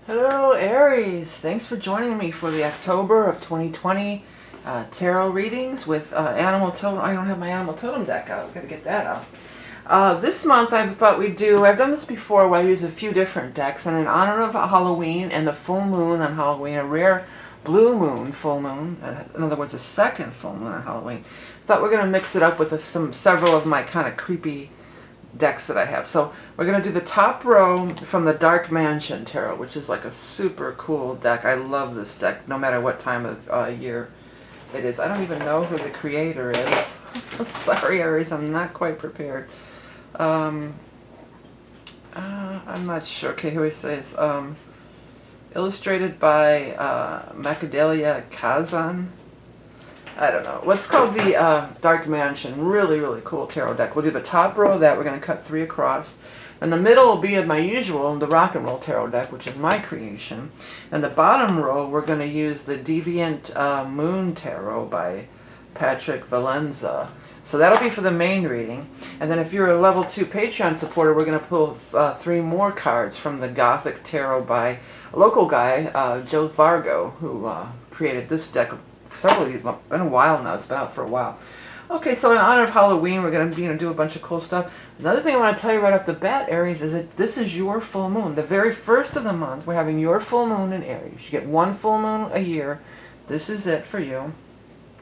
Hello Aries, thanks for joining me for the October of 2020 tarot readings with animal totem. I don't have my animal totem deck out, I've got to get that out. This month I thought we'd do, I've done this before where I use a few different decks, and in honor of Halloween and the full moon on Halloween, a rare blue moon full moon, in other words a second full moon on Halloween, I thought we're going to mix it up with several of my kind of creepy decks that I have. So we're going to do the top row from the Dark Mansion Tarot, which is like a super cool deck. I love this deck no matter what time of year it is. I don't even know who the creator is. Sorry Aries, I'm not quite prepared. I'm not sure. Okay, here he says illustrated by Macadamia Kazan. I don't know. What's called the Dark Mansion. Really, really cool tarot deck. We'll do the top row of that. We're going to cut 3 across. And the middle will be of my usual, the Rock and Roll Tarot deck, which is my creation. And the bottom row, we're going to use the Deviant Moon Tarot by Patrick Valenza. So that'll be for the main reading. And then if you're a level 2 Patreon supporter, we're going to pull 3 more cards from the Gothic Tarot by a local guy, Joe Vargo, who created this deck several years, been a while now, it's been out for a while. Okay, so in honor of Halloween, we're going to do a bunch of cool stuff. Another thing I want to tell you right off the bat, Aries, is that this is your full moon. The very first of the month, we're having your full moon in Aries. You get 1 full moon a year. This is it for you.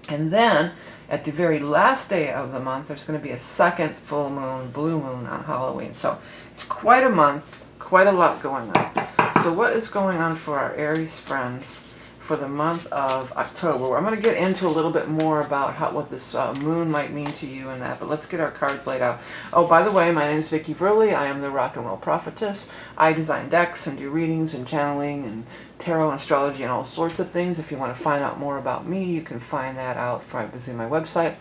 And then, at the very last day of the month, there's going to be a second full moon, blue moon, on Halloween. So it's quite a month, quite a lot going on. So what is going on for our Aries friends for the month of October? I'm going to get into a little bit more about what this moon might mean to you and that, but let's get our cards laid out. Oh, by the way, my name is Vickieverlie. I am the Rock and Roll Prophetess. I design decks and do readings and channeling and tarot and astrology and all sorts of things. If you want to find out more about me, you can find that out by visiting my website.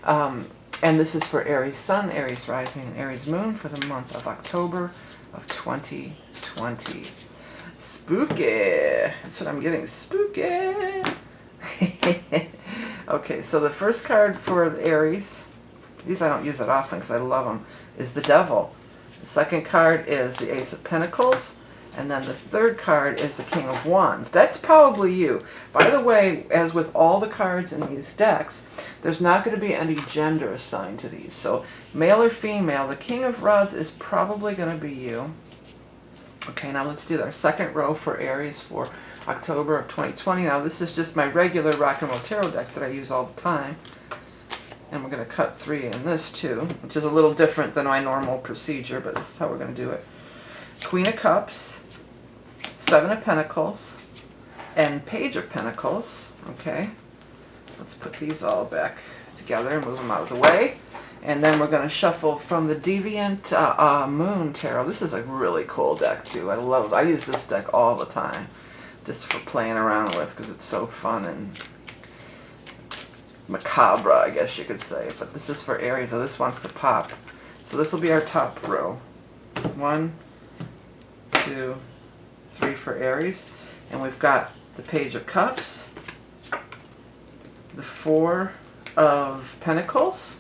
And this is for Aries Sun, Aries Rising, and Aries Moon for the month of October of 2020. Spooky. That's what I'm getting. Spooky. Okay, so the first card for Aries, these I don't use that often because I love them, is the Devil. The second card is the Ace of Pentacles. And then the third card is the King of Wands. That's probably you. By the way, as with all the cards in these decks, there's not going to be any gender assigned to these. So male or female, the King of Rods is probably going to be you. Okay, now let's do our second row for Aries for October of 2020. Now this is just my regular Rock and Roll Tarot deck that I use all the time. And we're going to cut 3 in this too, which is a little different than my normal procedure, but this is how we're going to do it. Queen of Cups, 7 of Pentacles, and Page of Pentacles. Okay, let's put these all back together and move them out of the way. And then we're going to shuffle from the Deviant Moon Tarot. This is a really cool deck too. I use this deck all the time just for playing around with because it's so fun and macabre, I guess you could say. But this is for Aries, so this wants to pop. So this will be our top row. 1, 2, 3 for Aries. And we've got the Page of Cups, the 4 of Pentacles,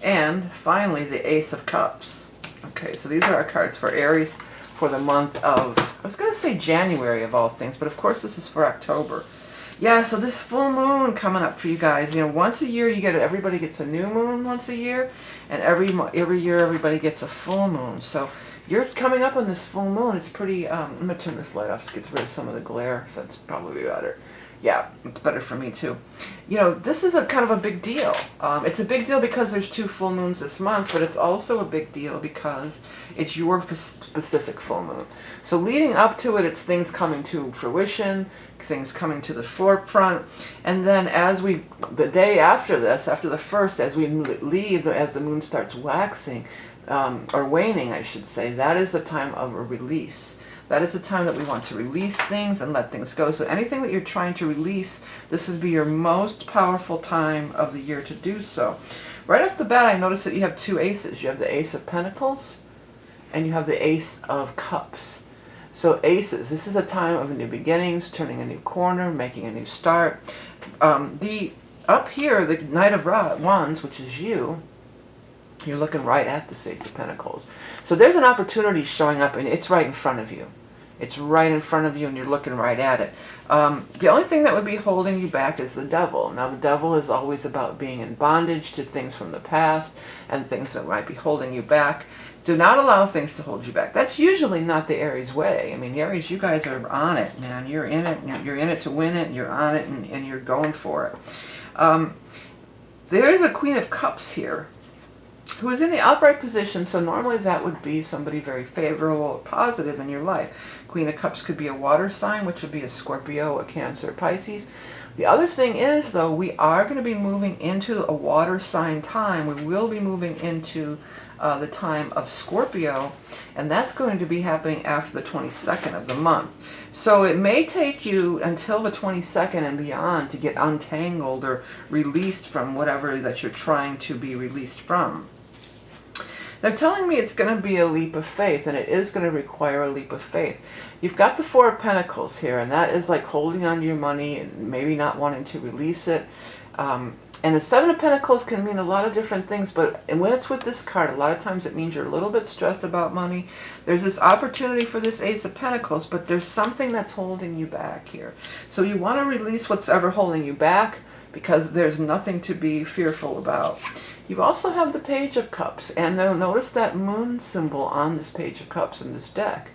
and finally the Ace of Cups. Okay, so these are our cards for Aries for the month of, I was going to say January of all things, but of course this is for October. Yeah, so this full moon coming up for you guys. You know, once a year everybody gets a new moon once a year, and every year everybody gets a full moon. So you're coming up on this full moon. It's pretty, I'm going to turn this light off so it gets rid of some of the glare. That's probably better. Yeah, it's better for me too. You know, this is a kind of a big deal. It's a big deal because there's 2 full moons this month, but it's also a big deal because it's your specific full moon. So leading up to it, it's things coming to fruition, things coming to the forefront, and then the day after this, after the first, as we leave, as the moon starts waxing, or waning, I should say, that is the time of a release. That is the time that we want to release things and let things go. So anything that you're trying to release, this would be your most powerful time of the year to do so. Right off the bat, I noticed that you have 2 aces. You have the Ace of Pentacles and you have the Ace of Cups. So aces, this is a time of new beginnings, turning a new corner, making a new start. Up here, the Knight of Wands, which is you, you're looking right at the Ace of Pentacles. So there's an opportunity showing up and it's right in front of you. It's right in front of you and you're looking right at it. The only thing that would be holding you back is the devil. Now the devil is always about being in bondage to things from the past and things that might be holding you back. Do not allow things to hold you back. That's usually not the Aries way. I mean, the Aries, you guys are on it, man. You're in it. You're in it to win it. You're on it and you're going for it. There is a Queen of Cups here who is in the upright position, so normally that would be somebody very favorable or positive in your life. Queen of Cups could be a water sign, which would be a Scorpio, a Cancer, Pisces. The other thing is, though, we are going to be moving into a water sign time. We will be moving into the time of Scorpio, and that's going to be happening after the 22nd of the month. So it may take you until the 22nd and beyond to get untangled or released from whatever that you're trying to be released from. They're telling me it's going to be a leap of faith, and it is going to require a leap of faith. You've got the Four of Pentacles here, and that is like holding on to your money and maybe not wanting to release it. And the Seven of Pentacles can mean a lot of different things, but when it's with this card, a lot of times it means you're a little bit stressed about money. There's this opportunity for this Ace of Pentacles, but there's something that's holding you back here. So you want to release what's ever holding you back, because there's nothing to be fearful about. You also have the Page of Cups, and now notice that moon symbol on this Page of Cups in this deck.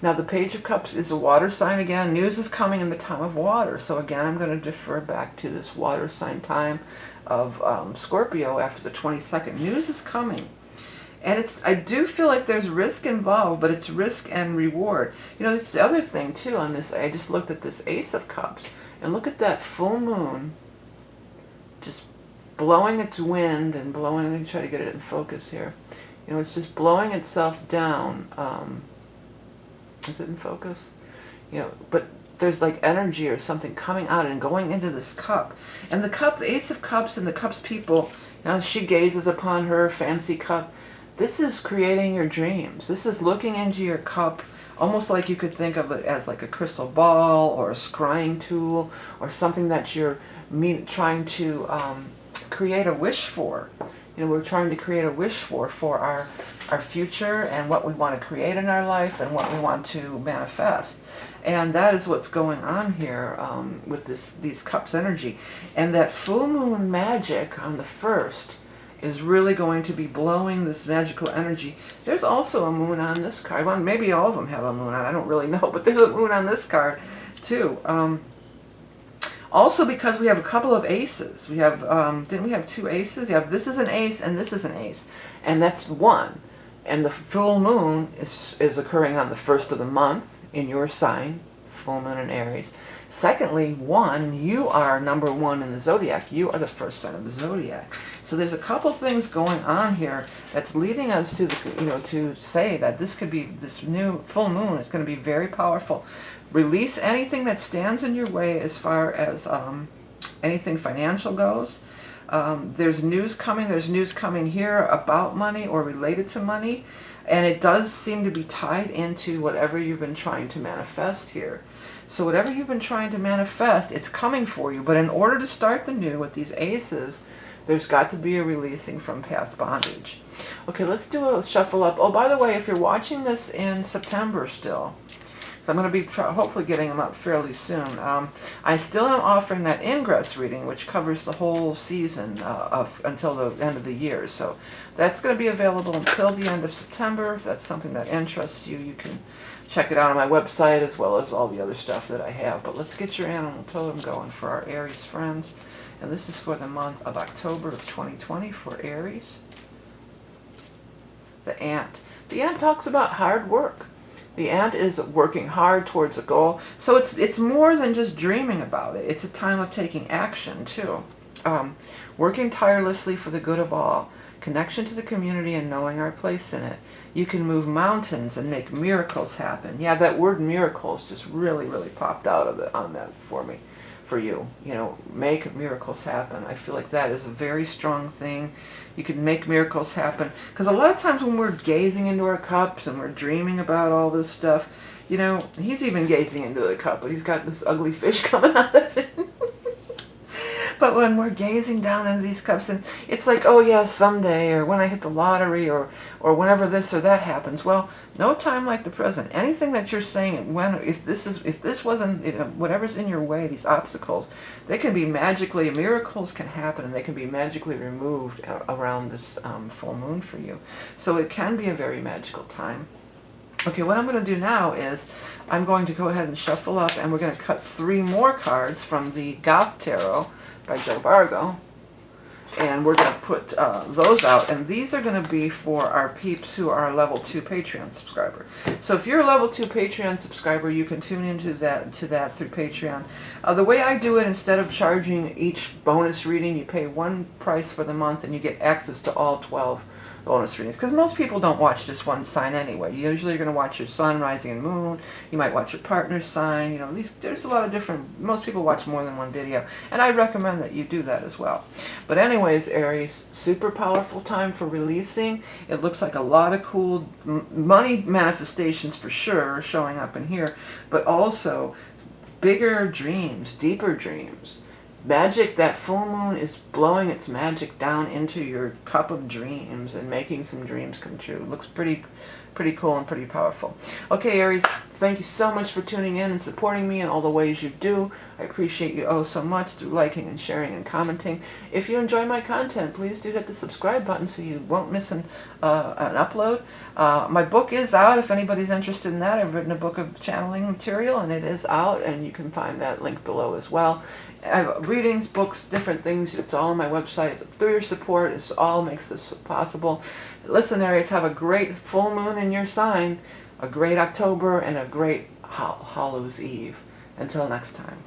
Now the Page of Cups is a water sign again. News is coming in the time of water. So again, I'm going to defer back to this water sign time of Scorpio after the 22nd. News is coming. And I do feel like there's risk involved, but it's risk and reward. You know, it's the other thing too on this. I just looked at this Ace of Cups, and look at that full moon just blowing its wind and blowing, let me try to get it in focus here. You know, it's just blowing itself down. Is it in focus? You know, but there's like energy or something coming out and going into this cup. And the cup, the Ace of Cups and the Cups people, now she gazes upon her fancy cup. This is creating your dreams. This is looking into your cup, almost like you could think of it as like a crystal ball or a scrying tool or something that you're trying to create a wish for. You know, we're trying to create a wish for our future and what we want to create in our life and what we want to manifest. And that is what's going on here with these cups energy. And that full moon magic on the 1st is really going to be blowing this magical energy. There's also a moon on this card. Well, maybe all of them have a moon on, I don't really know, but there's a moon on this card too. Also, because we have a couple of aces. We have, didn't we have 2 aces? Yeah, this is an ace and this is an ace. And that's 1. And the full moon is occurring on the 1st of the month in your sign, full moon in Aries. Secondly, 1, you are number 1 in the zodiac. You are the first sign of the zodiac. So there's a couple things going on here that's leading us to, to say that this could be, this new full moon is going to be very powerful. Release anything that stands in your way as far as anything financial goes. There's news coming. There's news coming here about money or related to money. And it does seem to be tied into whatever you've been trying to manifest here. So whatever you've been trying to manifest, it's coming for you. But in order to start the new with these aces, there's got to be a releasing from past bondage. Okay, let's do a shuffle up. Oh, by the way, if you're watching this in September still, so I'm going to be hopefully getting them up fairly soon. I still am offering that ingress reading, which covers the whole season until the end of the year. So that's going to be available until the end of September. If that's something that interests you, you can check it out on my website as well as all the other stuff that I have. But let's get your animal totem going for our Aries friends. And this is for the month of October of 2020 for Aries. The ant. The ant talks about hard work. The ant is working hard towards a goal. So it's more than just dreaming about it. It's a time of taking action too. Working tirelessly for the good of all. Connection to the community and knowing our place in it. You can move mountains and make miracles happen. Yeah, that word miracles just really, really popped out of it on that for me. For you, make miracles happen. I feel like that is a very strong thing. You can make miracles happen. Because a lot of times when we're gazing into our cups and we're dreaming about all this stuff, he's even gazing into the cup, but he's got this ugly fish coming out of it. But when we're gazing down into these cups, and it's like, oh yeah, someday, or when I hit the lottery, or whenever this or that happens. Well, no time like the present. Anything that you're saying, if this wasn't, whatever's in your way, these obstacles, they can be magically, miracles can happen, and they can be magically removed around this full moon for you. So it can be a very magical time. Okay, what I'm going to do now is I'm going to go ahead and shuffle up, and we're going to cut 3 more cards from the Goth Tarot by Joe Vargo. And we're going to put those out, and these are going to be for our peeps who are a level 2 Patreon subscriber. So if you're a level 2 Patreon subscriber, you can tune into that through Patreon. The way I do it, instead of charging each bonus reading, you pay one price for the month, and you get access to all 12 bonus readings, because most people don't watch just one sign anyway. Usually you're going to watch your sun, rising, and moon. You might watch your partner's sign. You know, there's a lot of different, most people watch more than one video, and I recommend that you do that as well. But anyways, Aries, super powerful time for releasing. It looks like a lot of cool money manifestations for sure are showing up in here, but also bigger dreams, deeper dreams. Magic, that full moon is blowing its magic down into your cup of dreams and making some dreams come true. It looks pretty cool and pretty powerful. Okay, Aries, thank you so much for tuning in and supporting me in all the ways you do. I appreciate you oh so much through liking and sharing and commenting. If you enjoy my content, please do hit the subscribe button so you won't miss an upload. My book is out if anybody's interested in that. I've written a book of channeling material, and it is out, and you can find that link below as well. I have readings, books, different things. It's all on my website. It's through your support. It all makes this possible. Listen, Aries, have a great full moon in your sign, a great October, and a great Hallows Eve. Until next time.